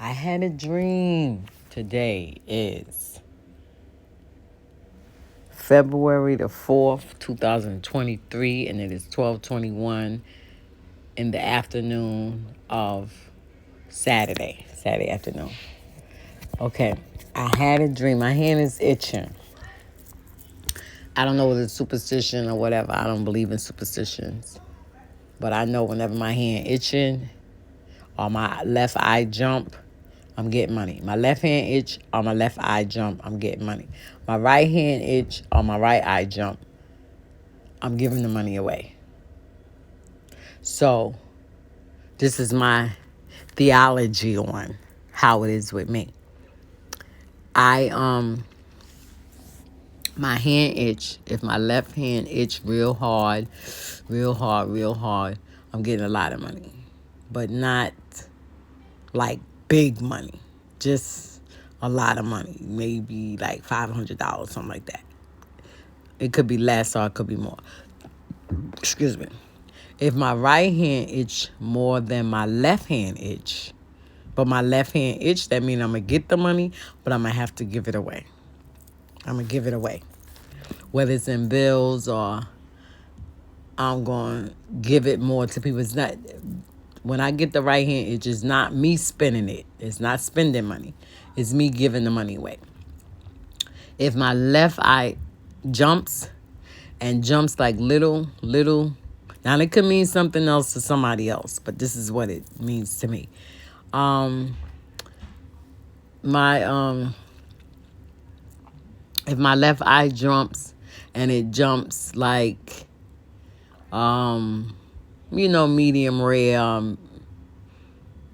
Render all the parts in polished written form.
I had a dream. Today is February the 4th, 2023, and it is 12:21 in the afternoon of Saturday afternoon. Okay, I had a dream. My hand is itching. I don't know whether it's superstition or whatever. I don't believe in superstitions. But I know whenever my hand itching or my left eye jump, I'm getting money. My left hand itch or my left eye jump, I'm getting money. My right hand itch or my right eye jump, I'm giving the money away. So this is my theology on how it is with me. My hand itch, if my left hand itch real hard, I'm getting a lot of money. But not like big money. Just a lot of money. Maybe like $500, something like that. It could be less or it could be more. Excuse me. If my right hand itch more than my left hand itch, but my left hand itch, that means I'm going to get the money, but I'm going to have to give it away. I'm going to give it away. Whether it's in bills or I'm going to give it more to people. It's not, when I get the right hand itch, it's not me spending it. It's not spending money. It's me giving the money away. If my left eye jumps like little, now it could mean something else to somebody else, but this is what it means to me. If my left eye jumps and it jumps like, medium rare,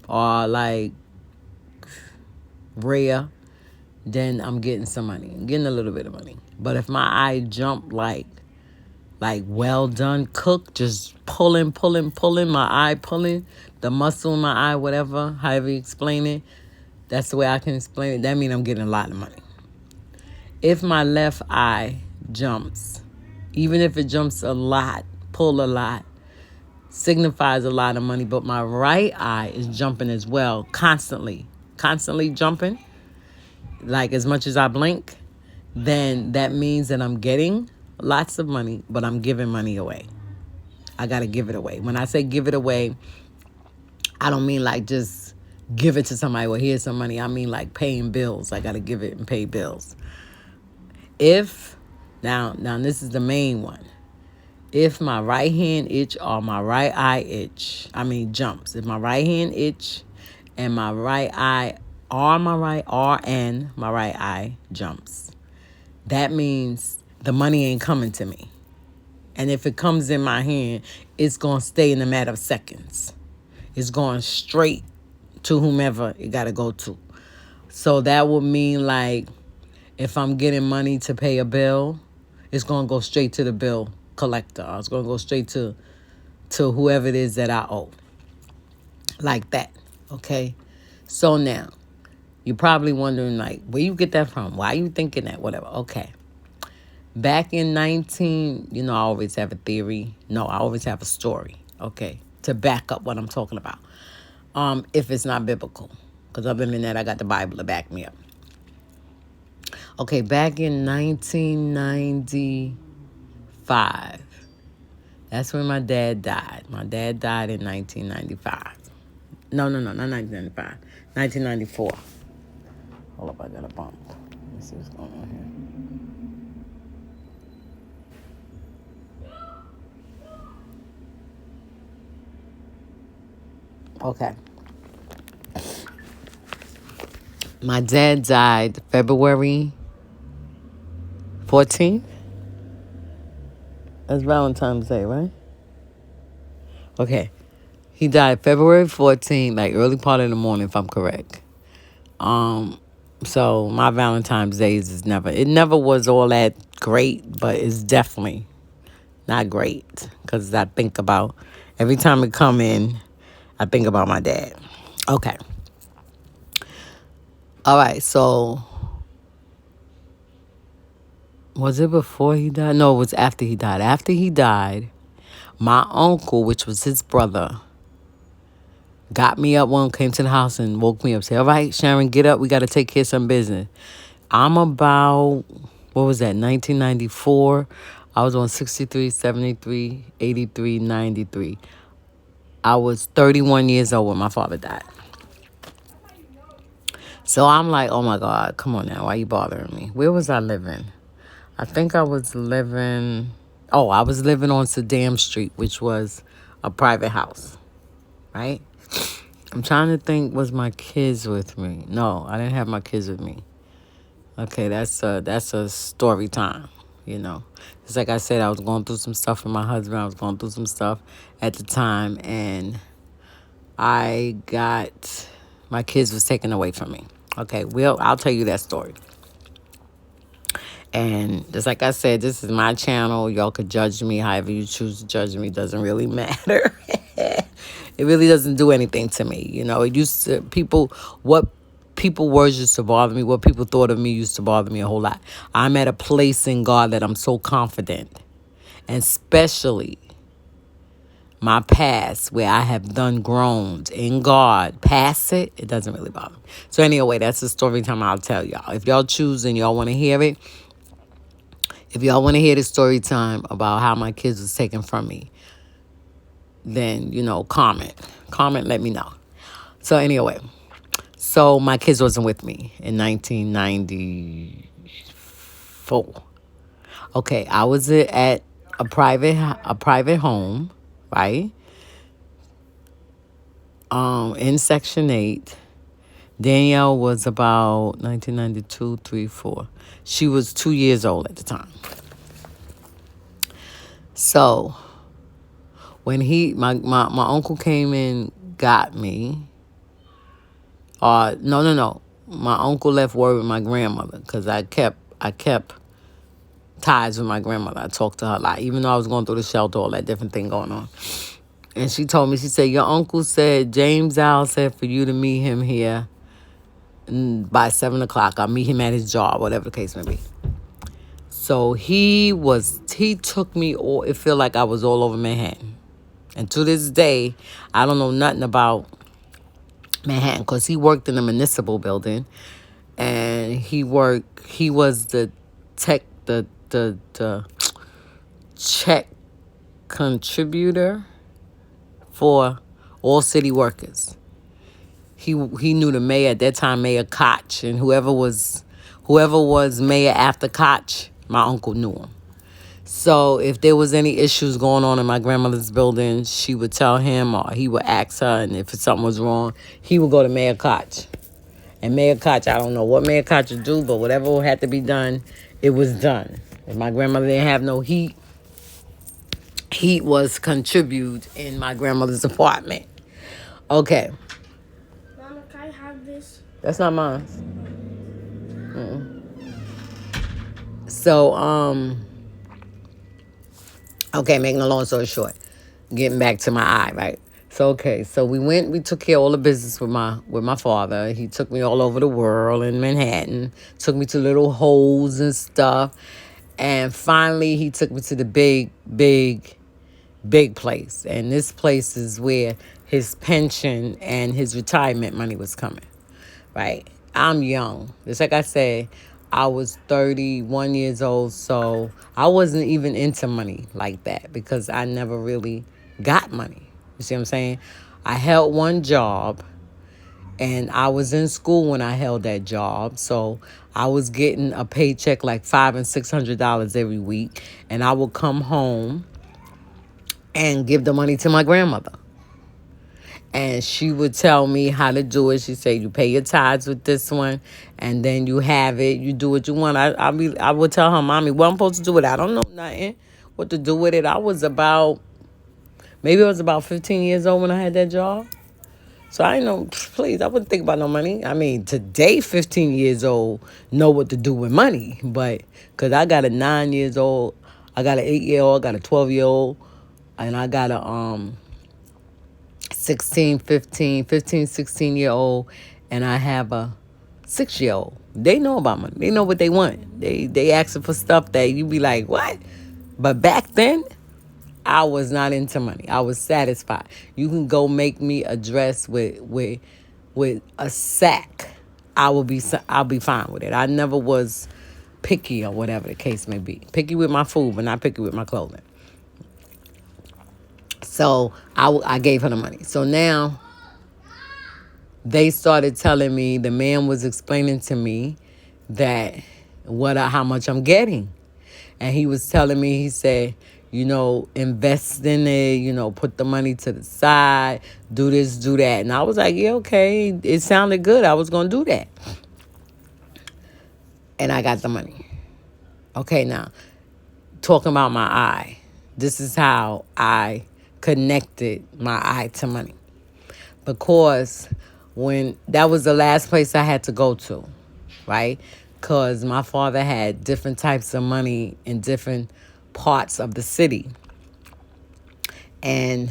or like rare, then I'm getting some money. I'm getting a little bit of money. But if my eye jump like well done, cooked, just pulling, my eye pulling, the muscle in my eye, whatever, however you explain it, that's the way I can explain it. That means I'm getting a lot of money. If my left eye jumps, even if it jumps a lot, pull a lot, signifies a lot of money, but my right eye is jumping as well, constantly jumping, like as much as I blink, then that means that I'm getting lots of money, but I'm giving money away. I got to give it away. When I say give it away, I don't mean like just give it to somebody, well, here's some money. I mean like paying bills. I got to give it and pay bills. Now this is the main one. If my right hand itch or my right eye jumps. If my right hand itch and my right eye my right eye jumps, that means the money ain't coming to me. And if it comes in my hand, it's going to stay in a matter of seconds. It's going straight to whomever it got to go to. So that would mean like if I'm getting money to pay a bill, it's going to go straight to the bill collector. It's going to go straight to whoever it is that I owe. Like that. Okay? So now, you're probably wondering like, where you get that from? Why are you thinking that? Whatever. Okay. Back in I always have a theory. No, I always have a story. Okay? To back up what I'm talking about. If it's not biblical. Because other than that, I got the Bible to back me up. Okay, back in 1995, that's when my dad died. My dad died in 1995. No, not 1995. 1994. Hold up, I got a bump. Let's see what's going on here. Okay. My dad died February 14th. That's Valentine's Day, right? Okay. He died February 14th, like early part of the morning, if I'm correct. So my Valentine's Day it never was all that great, but it's definitely not great. Because I think about, every time it come in, I think about my dad. Okay. All right, so was it before he died? No, it was after he died. After he died, my uncle, which was his brother, got me up one, came to the house and woke me up. Said, all right, Sharon, get up. We got to take care of some business. I'm about, what was that, 1994. I was on 63, 73, 83, 93. I was 31 years old when my father died. So I'm like, oh my God, come on now. Why you bothering me? Where was I living? I think I was living on Saddam Street, which was a private house, right? I'm trying to think, was my kids with me? No, I didn't have my kids with me. Okay, that's a story time, you know. It's like I said, I was going through some stuff with my husband. I was going through some stuff at the time, and my kids was taken away from me. Okay, I'll tell you that story. And just like I said, this is my channel. Y'all could judge me however you choose to judge me. Doesn't really matter. It really doesn't do anything to me. You know, what people words used to bother me, what people thought of me used to bother me a whole lot. I'm at a place in God that I'm so confident. And especially my past, where I have done grown in God, past it doesn't really bother me. So anyway, that's the story time I'll tell y'all. If y'all choose and y'all want to hear it, if y'all want to hear the story time about how my kids was taken from me, then, comment. Comment, let me know. So anyway, so my kids wasn't with me in 1994. Okay, I was at a private home, right? In Section 8. Danielle was about 1992, 3, 4. She was 2 years old at the time. So when my uncle came and got me, no. My uncle left word with my grandmother because I kept ties with my grandmother. I talked to her a lot, even though I was going through the shelter, all that different thing going on. And she told me, she said, your uncle said, James Al said for you to meet him here by 7 o'clock. I'll meet him at his job, whatever the case may be. So he took me, it felt like I was all over Manhattan. And to this day, I don't know nothing about Manhattan because he worked in a municipal building. And he was the check contributor for all city workers. He knew the mayor at that time, Mayor Koch, and whoever was mayor after Koch, my uncle knew him. So if there was any issues going on in my grandmother's building, she would tell him or he would ask her, and if something was wrong, he would go to Mayor Koch. And Mayor Koch, I don't know what Mayor Koch would do, but whatever had to be done, it was done. If my grandmother didn't have no heat was contributed in my grandmother's apartment. Okay. Mama, can I have this? That's not mine. So, okay, making a long story short, getting back to my eye, right? So, okay, so we took care of all the business with my father. He took me all over the world in Manhattan, took me to little holes and stuff. And finally, he took me to the big place. And this place is where his pension and his retirement money was coming, right? I'm young. Just like I said, I was 31 years old, so I wasn't even into money like that because I never really got money. You see what I'm saying? I held one job, and I was in school when I held that job, so I was getting a paycheck like $500 and $600 every week, and I would come home and give the money to my grandmother. And she would tell me how to do it. She said, you pay your tithes with this one, and then you have it. You do what you want. I would tell her, Mommy, what I'm supposed to do with it? I don't know nothing what to do with it. I was about 15 years old when I had that job. So I didn't know, please, I wouldn't think about no money. I mean, today, 15 years old, know what to do with money. But, because I got a 9 years old, I got an 8-year-old, I got a 12-year-old, and I got a 16, 16-year-old, and I have a 6-year-old. They know about money. They know what they want. They asking for stuff that you be like, what? But back then, I was not into money. I was satisfied. You can go make me a dress with a sack. I'll be fine with it. I never was picky or whatever the case may be. Picky with my food, but not picky with my clothing. So I gave her the money. So now they started telling me, the man was explaining to me that how much I'm getting. And he was telling me, he said, invest in it, put the money to the side, do this, do that. And I was like, yeah, okay. It sounded good. I was going to do that. And I got the money. Okay, now, talking about my eye. This is how I connected my eye to money. Because when that was the last place I had to go to, right? Because my father had different types of money in different parts of the city. And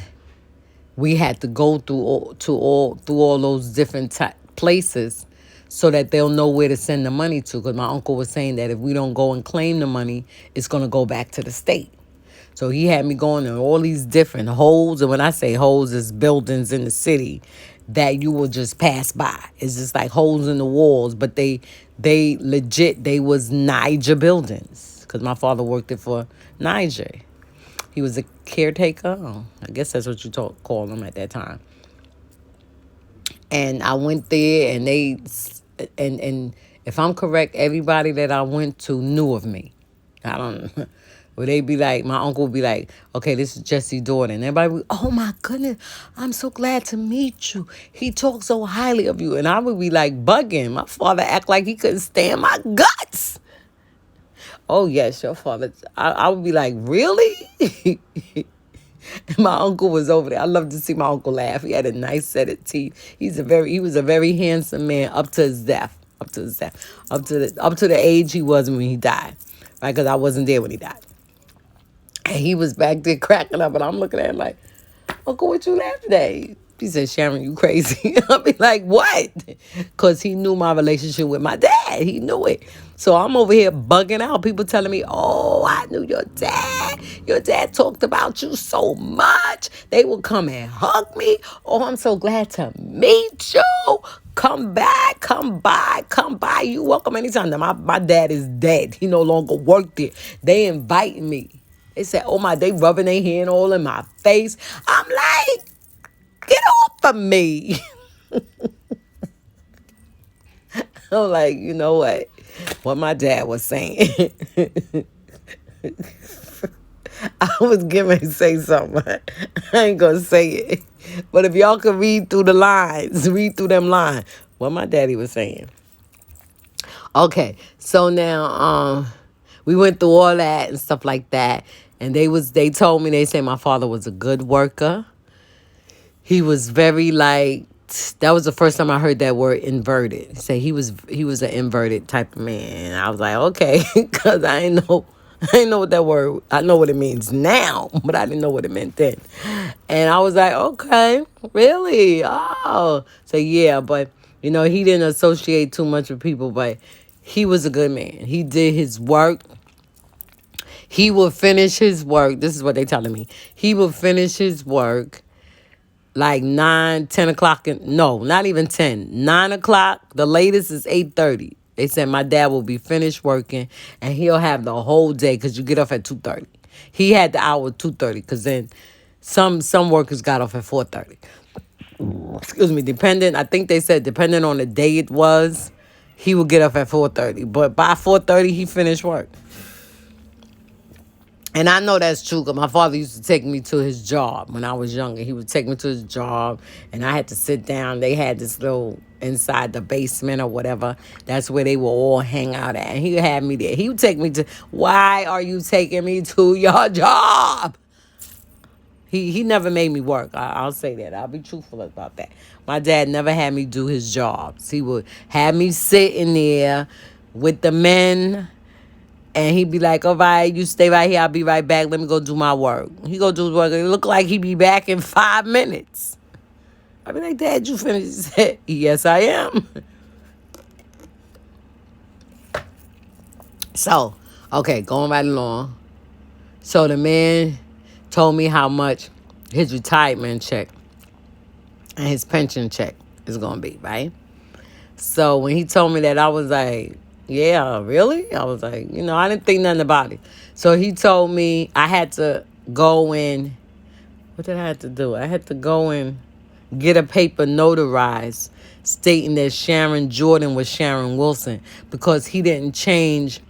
we had to go through all those different places so that they'll know where to send the money to. Because my uncle was saying that if we don't go and claim the money, it's going to go back to the state. So he had me going in all these different holes. And when I say holes, it's buildings in the city that you will just pass by. It's just like holes in the walls. But they legit, they was Niger buildings. Because my father worked it for Niger. He was a caretaker. Oh, I guess that's what you call him at that time. And I went there, and and if I'm correct, everybody that I went to knew of me. I don't know. Where they be like, my uncle would be like, okay, this is Jesse's daughter. And everybody would be, oh my goodness, I'm so glad to meet you. He talks so highly of you. And I would be like bugging. My father act like he couldn't stand my guts. Oh, yes, your father. I would be like, really? My uncle was over there. I love to see my uncle laugh. He had a nice set of teeth. He was a very handsome man up to his death. Up to the age he was when he died. Right? Because I wasn't there when he died. And he was back there cracking up, and I'm looking at him like, Uncle, what you laughing at? He said, Sharon, you crazy. I'll be like, what? Because he knew my relationship with my dad. He knew it. So I'm over here bugging out. People telling me, oh, I knew your dad. Your dad talked about you so much. They would come and hug me. Oh, I'm so glad to meet you. Come back, come by. You welcome anytime. Now, my dad is dead. He no longer worked there. They invite me. They said, oh my, they rubbing their hand all in my face. I'm like, get off of me. I'm like, you know what my dad was saying. I was getting to say something. I ain't going to say it. But if y'all could read through them lines, what my daddy was saying. Okay, so now we went through all that and stuff like that. And they told me, they say my father was a good worker. He was very that was the first time I heard that word, inverted. Say he was an inverted type of man. I was like, okay, because I didn't know what that word, I know what it means now, but I didn't know what it meant then. And I was like, okay, really? Oh. So yeah, but he didn't associate too much with people, but he was a good man. He did his work. He would finish his work. This is what they telling me. He would finish his work like 9, 10 o'clock. No, not even 10. 9 o'clock. The latest is 8:30. They said my dad will be finished working, and he'll have the whole day because you get off at 2:30. He had the hour 2:30 because then some workers got off at 4:30. Excuse me. I think they said depending on the day it was, he would get off at 4:30. But by 4:30, he finished work. And I know that's true because my father used to take me to his job when I was younger. He would take me to his job, and I had to sit down. They had this little inside the basement or whatever. That's where they would all hang out at. And he had me there. He would take me to, why are you taking me to your job? He never made me work. I'll say that. I'll be truthful about that. My dad never had me do his jobs. He would have me sitting there with the men. And he'd be like, all right, you stay right here. I'll be right back. Let me go do my work. He go do his work. It looked like he'd be back in 5 minutes. I'd be like, Dad, you finished? He said, yes, I am. So, okay, going right along. So the man told me how much his retirement check and his pension check is going to be, right? So when he told me that, I was like, yeah, really? I was like, I didn't think nothing about it. So he told me I had to go in. What did I have to do? I had to go and get a paper notarized stating that Sharon Jordan was Sharon Wilson, because he didn't change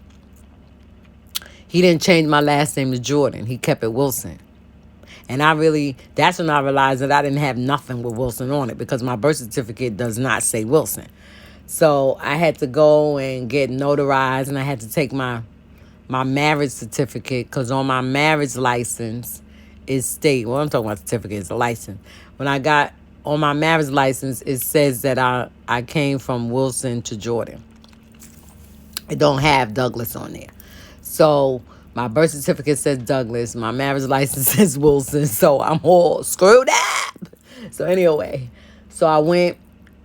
my last name to Jordan. He kept it Wilson. And that's when I realized that I didn't have nothing with Wilson on it, because my birth certificate does not say Wilson. So I had to go and get notarized, and I had to take my marriage certificate, because on my marriage license is state. Well, I'm talking about certificate, it's a license. When I got on my marriage license, it says that I came from Wilson to Jordan. It don't have Douglas on there. So my birth certificate says Douglas. My marriage license says Wilson. So I'm all screwed up. So anyway, so I went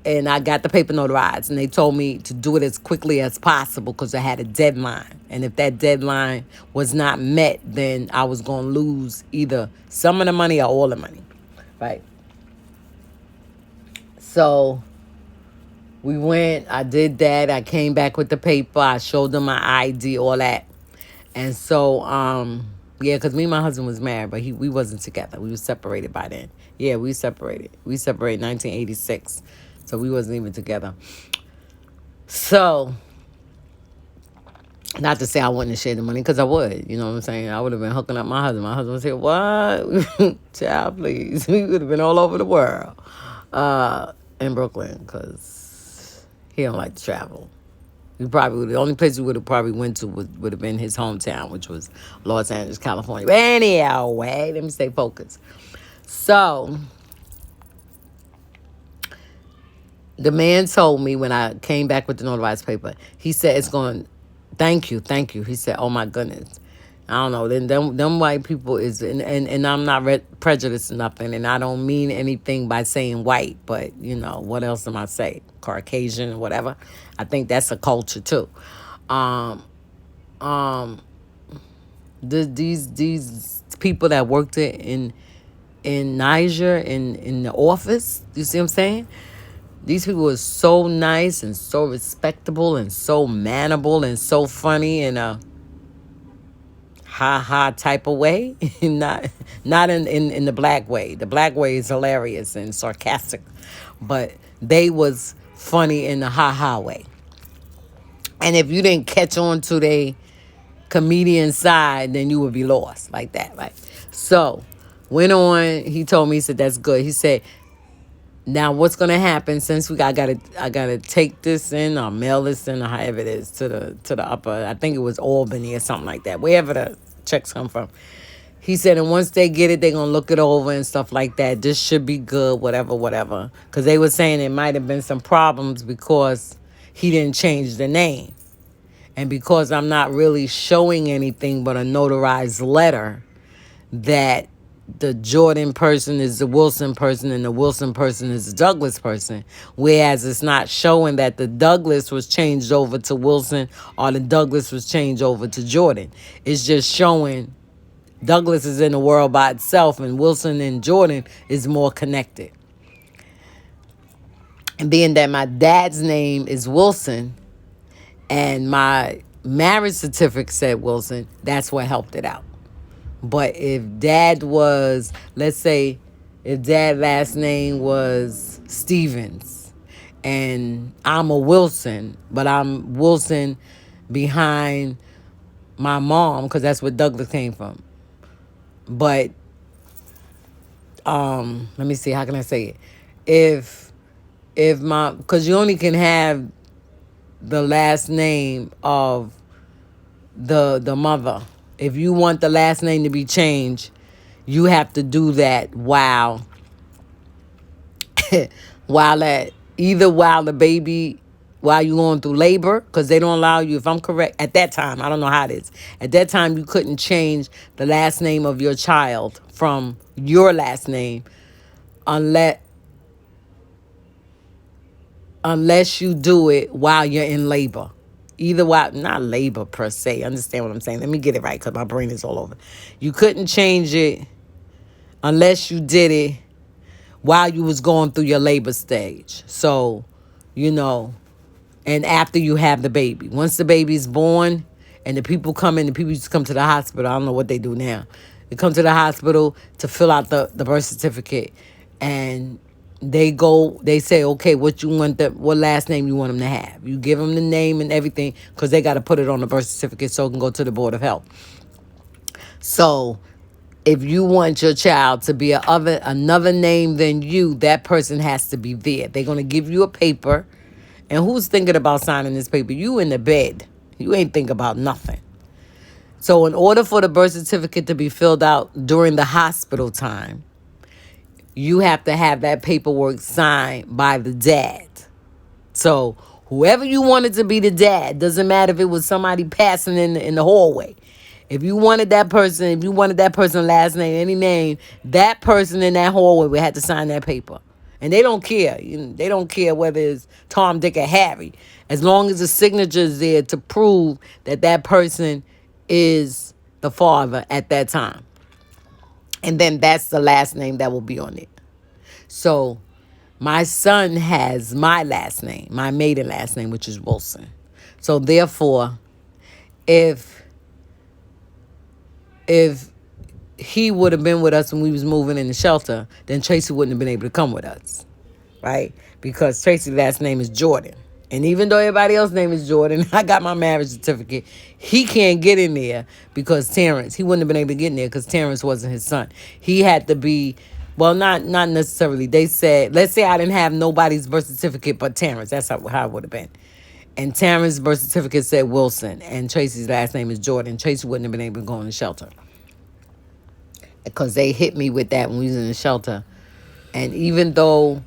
and I got the paper notarized, and they told me to do it as quickly as possible because I had a deadline. And if that deadline was not met, then I was going to lose either some of the money or all the money, right? So we went, I did that. I came back with the paper. I showed them my ID, all that. And so, yeah, because me and my husband was married, but we wasn't together. We were separated by then. Yeah, we separated. We separated in 1986. So we wasn't even together. So, not to say I wouldn't have shared the money, because I would. You know what I'm saying? I would have been hooking up my husband. My husband would say, what? Child, please. We would have been all over the world in Brooklyn, because he don't like to travel. The only place we would have probably went to would have been his hometown, which was Los Angeles, California. But anyhow, let me stay focused. So the man told me when I came back with the notarized paper, he said, thank you. He said, oh my goodness. I don't know. Then them white people is, and I'm not prejudiced or nothing, and I don't mean anything by saying white, but what else am I saying? Caucasian, whatever. I think that's a culture too. These people that worked in Niger in the office, you see what I'm saying? These people were so nice and so respectable and so manable and so funny in a ha-ha type of way. not in the black way. The black way is hilarious and sarcastic. But they was funny in the ha-ha way. And if you didn't catch on to the comedian side, then you would be lost like that, right? So, went on. He told me, he said, that's good. He said, now what's going to happen, since I gotta take this in or mail this in or however it is to the upper, I think it was Albany or something like that, wherever the checks come from. He said, and once they get it, they're going to look it over and stuff like that. This should be good, whatever. Because they were saying it might have been some problems because he didn't change the name. And because I'm not really showing anything but a notarized letter that the Jordan person is the Wilson person and the Wilson person is the Douglas person, whereas it's not showing that the Douglas was changed over to Wilson or the Douglas was changed over to Jordan. It's just showing Douglas is in the world by itself and Wilson and Jordan is more connected. And being that my dad's name is Wilson and my marriage certificate said Wilson, that's what helped it out. But if dad was, let's say, if dad's last name was Stevens and I'm a Wilson, but I'm Wilson behind my mom, because that's where Douglas came from. But, let me see, how can I say it? Because you only can have the last name of the mother. If you want the last name to be changed, you have to do that while the baby, while you're going through labor, because they don't allow you, if I'm correct, at that time, I don't know how it is. At that time, you couldn't change the last name of your child from your last name unless you do it while you're in labor. Either while, not labor per se, understand what I'm saying? Let me get it right because my brain is all over. You couldn't change it unless you did it while you was going through your labor stage. So, you know, and after you have the baby. Once the baby's born and the people come in, the people used to come to the hospital. I don't know what they do now. They come to the hospital to fill out the birth certificate. And they say, okay, what last name you want them to have. You give them the name and everything because they got to put it on the birth certificate so it can go to the Board of Health. So if you want your child to be another name than you, that person has to be there. They're going to give you a paper. And who's thinking about signing this paper? You in the bed. You ain't think about nothing. So in order for the birth certificate to be filled out during the hospital time, you have to have that paperwork signed by the dad. So whoever you wanted to be the dad, doesn't matter if it was somebody passing in the hallway. If you wanted that person last name, any name, that person in that hallway would have to sign that paper. And they don't care. They don't care whether it's Tom, Dick, or Harry. As long as the signature is there to prove that that person is the father at that time. And then that's the last name that will be on it. So my son has my last name, my maiden last name, which is Wilson. So therefore, if he would have been with us when we was moving in the shelter, then Tracy wouldn't have been able to come with us, right? Because Tracy's last name is Jordan. And even though everybody else's name is Jordan, I got my marriage certificate. He can't get in there because Terrence, he wouldn't have been able to get in there because Terrence wasn't his son. He had to be, well, not necessarily. They said, let's say I didn't have nobody's birth certificate but Terrence. That's how it would have been. And Terrence's birth certificate said Wilson, and Tracy's last name is Jordan. Tracy wouldn't have been able to go in the shelter because they hit me with that when we was in the shelter. And even though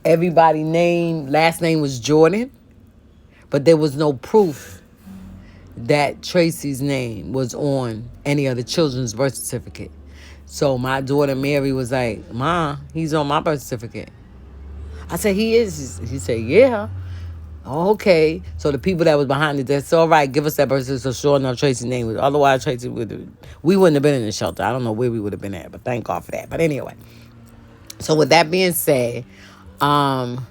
everybody's last name was Jordan, but there was no proof that Tracy's name was on any of the children's birth certificate. So my daughter Mary was like, Ma, he's on my birth certificate. I said, he is? He said, yeah. Okay. So the people that was behind it, they said, all right, give us that birth certificate. So sure enough, Tracy's name was, otherwise Tracy we wouldn't have been in the shelter. I don't know where we would have been at, but thank God for that. But anyway, so with that being said, that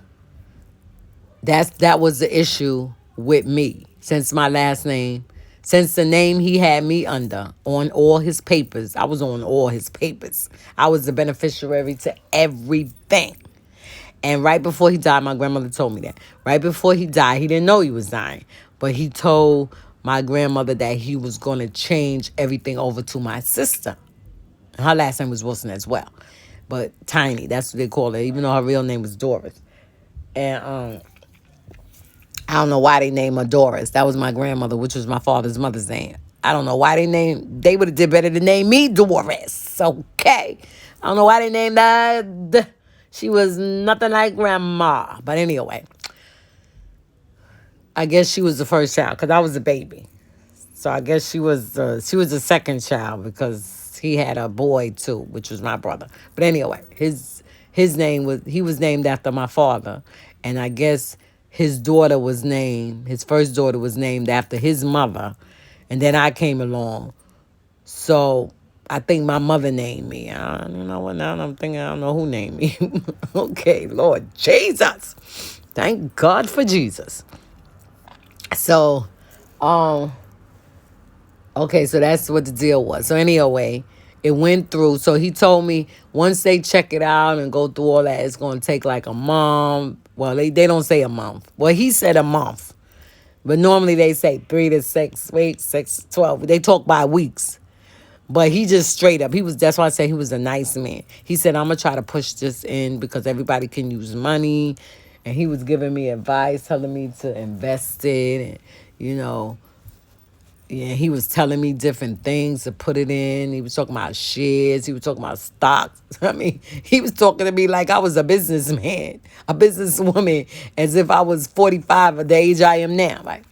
was the issue with me. Since my last name, since the name he had me under on all his papers, I was on all his papers. I was the beneficiary to everything. And right before he died, my grandmother told me that. Right before he died, he didn't know he was dying. But he told my grandmother that he was going to change everything over to my sister. Her last name was Wilson as well. But Tiny, that's what they call her, even though her real name was Doris. And I don't know why they named her Doris. That was my grandmother, which was my father's mother's name. I don't know why they would have did better to name me Doris. Okay. I don't know why they named her. She was nothing like grandma. But anyway, I guess she was the first child because I was a baby. So I guess she was the second child because he had a boy too, which was my brother. But anyway, his he was named after my father. And I guess his first daughter was named after his mother. And then I came along. So I think my mother named me. I don't know what now I'm thinking. I don't know who named me. Okay, Lord Jesus. Thank God for Jesus. So, okay, so that's what the deal was. So anyway, it went through. So he told me once they check it out and go through all that, it's going to take like a month. Well, they don't say a month. Well, he said a month. But normally they say 3 to 6 weeks, 6 to 12. They talk by weeks. But he just straight up, that's why I say he was a nice man. He said, I'm going to try to push this in because everybody can use money. And he was giving me advice, telling me to invest it. And, yeah, he was telling me different things to put it in. He was talking about shares. He was talking about stocks. I mean, he was talking to me like I was a businessman, a businesswoman, as if I was 45 at the age I am now. Right?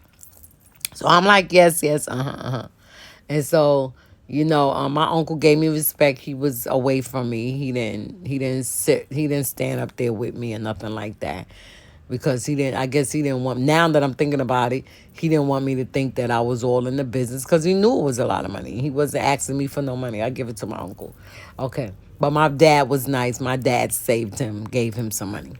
So I'm like, yes, And so, my uncle gave me respect. He was away from me. He didn't stand up there with me or nothing like that. because I guess he didn't want, now that I'm thinking about it, he didn't want me to think that I was all in the business because he knew it was a lot of money. He wasn't asking me for no money. I give it to my uncle. Okay. But my dad was nice. My dad saved him, gave him some money.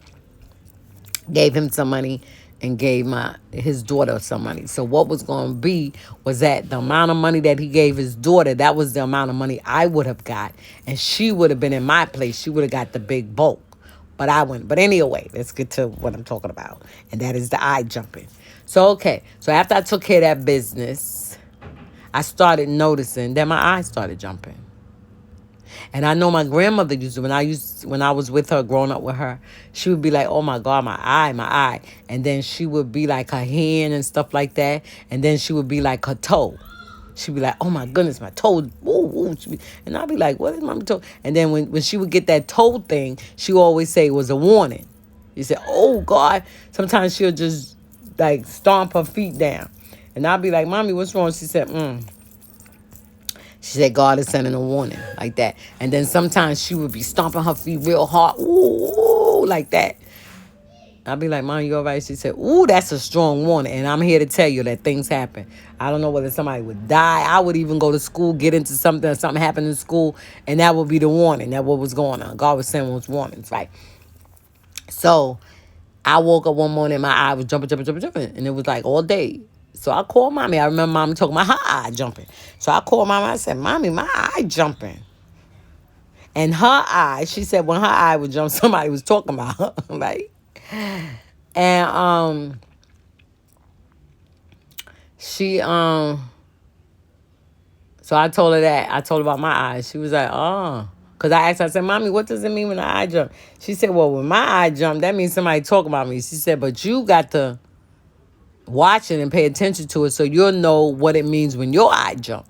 Gave him some money and gave his daughter some money. So what was going to be was that the amount of money that he gave his daughter, that was the amount of money I would have got. And she would have been in my place. She would have got the big bulk. But I wouldn't. But anyway, let's get to what I'm talking about. And that is the eye jumping. So, okay. So after I took care of that business, I started noticing that my eyes started jumping. And I know my grandmother used to, when I was with her, growing up with her, she would be like, oh my God, my eye, my eye. And then she would be like her hand and stuff like that. And then she would be like her toe. She'd be like, oh my goodness, my toe. Ooh, ooh. And I'd be like, what is my toe? And then when she would get that toe thing, she would always say it was a warning. You said, oh God. Sometimes she'll just like stomp her feet down. And I'd be like, Mommy, what's wrong? She said, She said, God is sending a warning, like that. And then sometimes she would be stomping her feet real hard, ooh, like that. I'd be like, Mom, you all right? She said, ooh, that's a strong warning. And I'm here to tell you that things happen. I don't know whether somebody would die. I would even go to school, get into something, or something happened in school, and that would be the warning. That what was going on. God was sending those warnings, right? So I woke up one morning, my eye was jumping. And it was like all day. So I called Mommy. I remember Mommy talking about her eye jumping. So I called Mommy. I said, Mommy, my eye jumping. And her eye, she said when her eye would jump, somebody was talking about her, right? And she so I told her that. I told her about my eyes. She was like, oh. Because I asked her, I said, Mommy, what does it mean when the eye jump? She said, well, when my eye jump, that means somebody talking about me. She said, but you got to watch it and pay attention to it so you'll know what it means when your eye jump.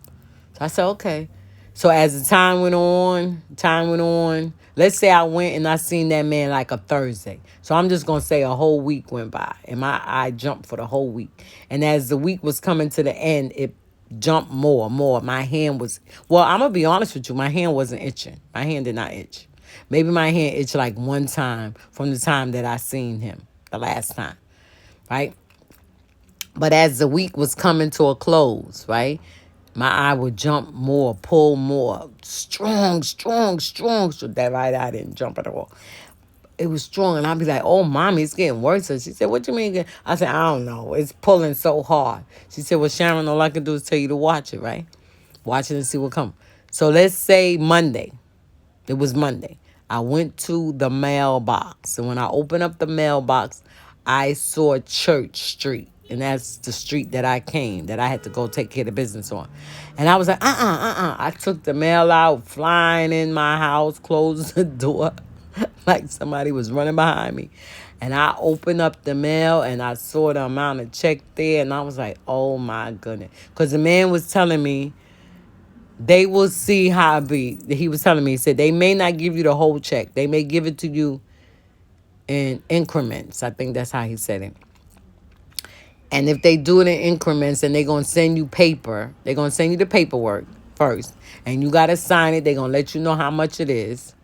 So I said, okay. So as the time went on, let's say I went and I seen that man like a Thursday. So I'm just going to say a whole week went by and my eye jumped for the whole week. And as the week was coming to the end, it jumped more. My hand was, well, I'm going to be honest with you. My hand wasn't itching. My hand did not itch. Maybe my hand itched like one time from the time that I seen him, the last time, right? But as the week was coming to a close, right, my eye would jump more, pull more, strong. So that right eye didn't jump at all. It was strong, and I'd be like, oh, Mommy, it's getting worse. So she said, what you mean? I said, I don't know. It's pulling so hard. She said, well, Sharon, all I can do is tell you to watch it, right? Watch it and see what comes. So let's say Monday. It was Monday. I went to the mailbox, and when I opened up the mailbox, I saw Church Street. And that's the street that I had to go take care of the business on. And I was like, I took the mail out, flying in my house, closed the door like somebody was running behind me. And I opened up the mail and I saw the amount of check there. And I was like, oh my goodness. Because the man was telling me, they will see how it be. He was telling me, he said, they may not give you the whole check. They may give it to you in increments. I think that's how he said it. And if they do it in increments and they're going to send you paper, they're going to send you the paperwork first. And you got to sign it. They're going to let you know how much it is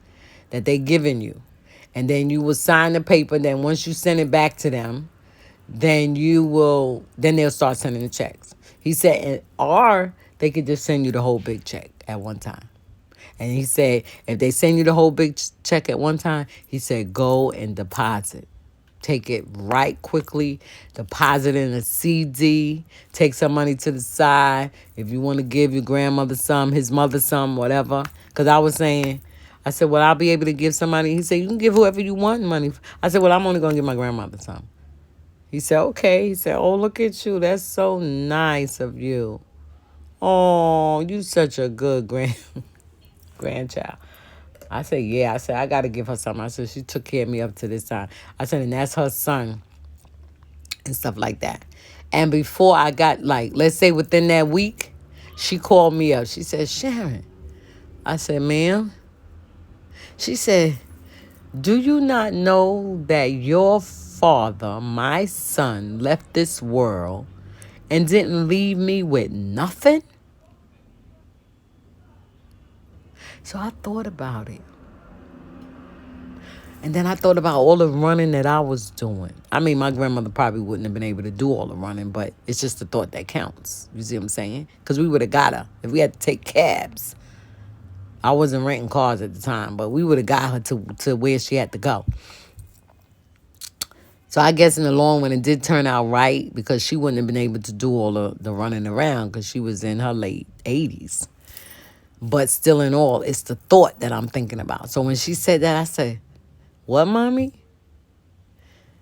that they're giving you. And then you will sign the paper. Then once you send it back to them, then they'll start sending the checks. He said, or they could just send you the whole big check at one time. And he said, if they send you the whole big check at one time, he said, go and deposit. Take it right quickly, deposit in a CD, take some money to the side. If you want to give your grandmother some, his mother some, whatever. Because I was saying, I said, well, I'll be able to give somebody. He said, you can give whoever you want money. I said, well, I'm only going to give my grandmother some. He said, okay. He said, oh, look at you. That's so nice of you. Oh, you such a good grandchild. I said, yeah. I said, I got to give her something. I said, she took care of me up to this time. I said, and that's her son and stuff like that. And before I got, like, let's say within that week, she called me up. She said, Sharon. I said, ma'am. She said, do you not know that your father, my son, left this world and didn't leave me with nothing? So I thought about it. And then I thought about all the running that I was doing. I mean, my grandmother probably wouldn't have been able to do all the running, but it's just the thought that counts. You see what I'm saying? Because we would have got her. If we had to take cabs, I wasn't renting cars at the time, but we would have got her to where she had to go. So I guess in the long run, it did turn out right because she wouldn't have been able to do all the running around because she was in her late 80s. But still in all, it's the thought that I'm thinking about. So when she said that, I said, what, Mommy?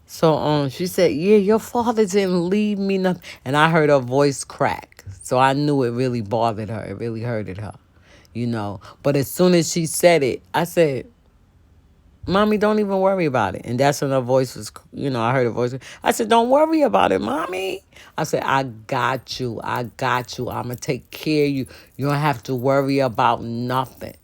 So she said, yeah, your father didn't leave me nothing. And I heard her voice crack. So I knew it really bothered her. It really hurted her, you know. But as soon as she said it, I said, Mommy, don't even worry about it. And that's when her voice was, you know, I heard her voice. I said, don't worry about it, Mommy. I said, I got you. I got you. I'm going to take care of you. You don't have to worry about nothing.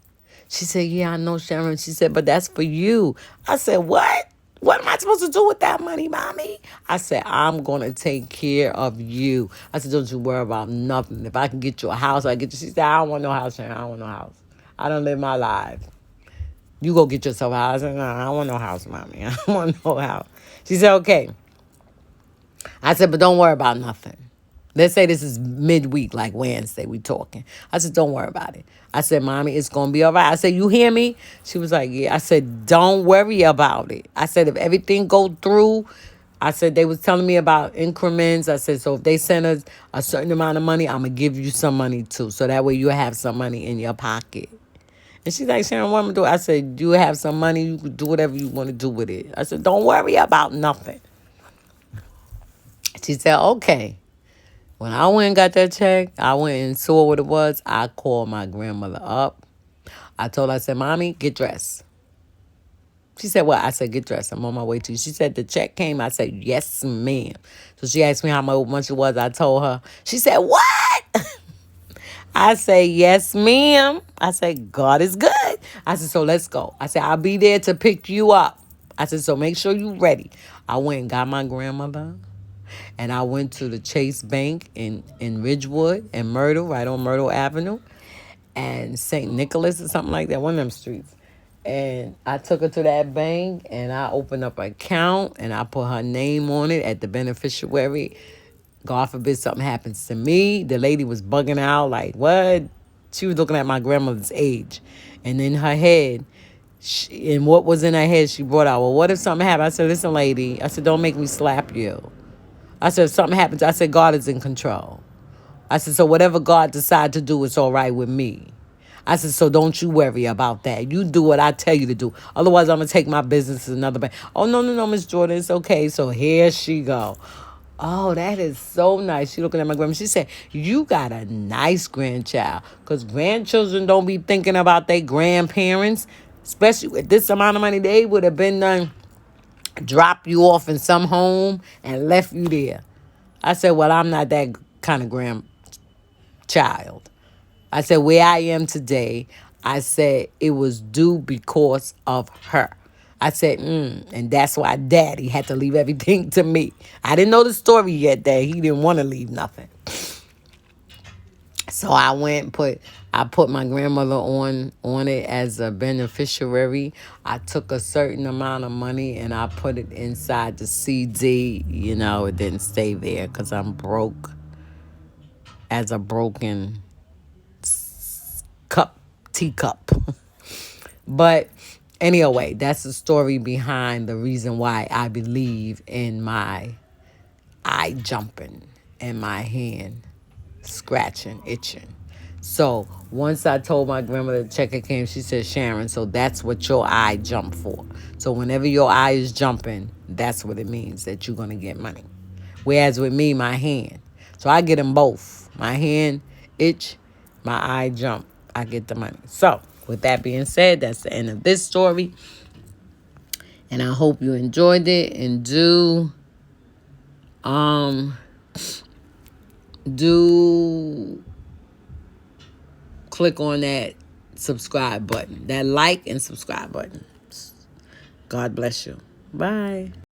She said, yeah, I know, Sharon. She said, but that's for you. I said, what? What am I supposed to do with that money, Mommy? I said, I'm going to take care of you. I said, don't you worry about nothing. If I can get you a house, I get you. She said, I don't want no house, Sharon. I don't want no house. I don't live my life. You go get yourself a house. I said, no, I don't want no house, Mommy. I don't want no house. She said, okay. I said, but don't worry about nothing. Let's say this is midweek, like Wednesday, we talking. I said, don't worry about it. I said, Mommy, it's going to be all right. I said, you hear me? She was like, yeah. I said, don't worry about it. I said, if everything go through, I said, they was telling me about increments. I said, so if they send us a certain amount of money, I'm going to give you some money too. So that way you have some money in your pocket. And she's like, Sharon, what am I doing? I said, you have some money. You can do whatever you want to do with it. I said, don't worry about nothing. She said, okay. When I went and got that check, I went and saw what it was. I called my grandmother up. I told her, I said, Mommy, get dressed. She said, what? I said, get dressed. I'm on my way to you. She said, the check came. I said, yes, ma'am. So she asked me how much it was. I told her. She said, what? I say, yes, ma'am. I said, God is good. I said, so let's go. I said, I'll be there to pick you up. I said, so make sure you're ready. I went and got my grandmother. And I went to the Chase Bank in Ridgewood and Myrtle, right on Myrtle Avenue. And St. Nicholas or something like that, one of them streets. And I took her to that bank and I opened up an account and I put her name on it at the beneficiary. God forbid something happens to me. The lady was bugging out like, what? She was looking at my grandmother's age. And in her head, and what was in her head, she brought out, well, what if something happened? I said, listen, lady. I said, don't make me slap you. I said, if something happens, I said, God is in control. I said, so whatever God decides to do, it's all right with me. I said, so don't you worry about that. You do what I tell you to do. Otherwise, I'm going to take my business to another bank. Oh, no, Miss Jordan, it's okay. So here she go. Oh, that is so nice. She looking at my grandma. She said, you got a nice grandchild. Because grandchildren don't be thinking about their grandparents. Especially with this amount of money, they would have been done, drop you off in some home and left you there. I said, well, I'm not that kind of grandchild. I said, where I am today, I said, it was due because of her. I said, and that's why Daddy had to leave everything to me. I didn't know the story yet that he didn't want to leave nothing. So I went and I put my grandmother on it as a beneficiary. I took a certain amount of money and I put it inside the CD. You know, it didn't stay there because I'm broke as a broken teacup. But anyway, that's the story behind the reason why I believe in my eye jumping and my hand scratching, itching. So once I told my grandmother the checker came, she said, Sharon, so that's what your eye jumped for. So whenever your eye is jumping, that's what it means, that you're going to get money. Whereas with me, my hand. So I get them both. My hand itch, my eye jump. I get the money. So with that being said, that's the end of this story. And I hope you enjoyed it. And do click on that subscribe button, that like and subscribe button. God bless you. Bye.